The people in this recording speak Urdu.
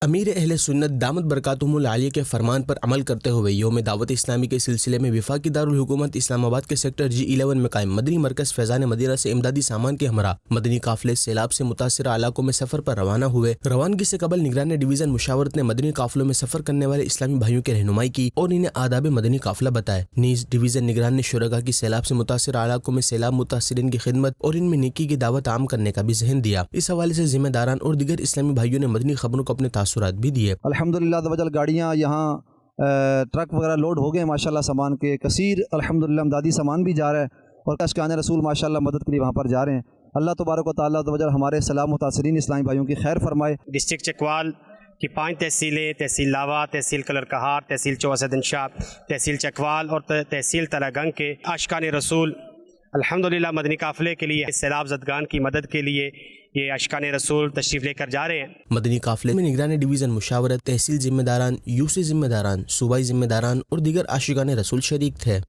امیر اہل سنت دامت برکاتہم العالیہ کے فرمان پر عمل کرتے ہوئے یوم دعوت اسلامی کے سلسلے میں وفاقی دارالحکومت اسلام آباد کے سیکٹر G11 میں قائم مدنی مرکز فیضان مدینہ سے امدادی سامان کے ہمراہ مدنی قافلے سیلاب سے متاثرہ علاقوں میں سفر پر روانہ ہوئے۔ روانگی سے قبل نگران ڈویژن مشاورت نے مدنی قافلوں میں سفر کرنے والے اسلامی بھائیوں کی رہنمائی کی اور انہیں آداب مدنی قافلہ بتائے۔ نیز ڈویژن نگران نے شرکاء کی سیلاب سے متاثرہ علاقوں میں سیلاب متاثرین کی خدمت اور ان میں نیکی کی دعوت عام کرنے کا بھی ذہن دیا۔ اس حوالے سے ذمہ داران اور دیگر اسلامی بھائیوں نے مدنی خبروں کو اپنے تاثرات بھی دیے۔ الحمدللہ گاڑیاں یہاں ٹرک وغیرہ لوڈ ہو گئے ماشاءاللہ، سامان کے کثیر الحمدللہ امدادی سامان بھی جا رہا ہے اور اشکان رسول ماشاءاللہ مدد کے لیے وہاں پر جا رہے ہیں۔ اللہ تبارک و تعالیٰ ہمارے سلام متاثرین اسلامی بھائیوں کی خیر فرمائے۔ ڈسٹرکٹ چکوال کی 5 تحصیلیں، تحصیل لاوا، تحصیل کلر کہار، تحصیل چوسدن شاہ، تحصیل چکوال اور تحصیل تراگنگ کے اشکان رسول الحمدللہ مدنی قافلے کے لیے سیلاب زدگان کی مدد کے لیے یہ اشکان رسول تشریف لے کر جا رہے ہیں۔ مدنی قافلے میں نگران ڈویژن مشاورت، تحصیل ذمہ داران، یوسی ذمہ داران، صوبائی ذمہ داران اور دیگر عاشقان رسول شریک تھے۔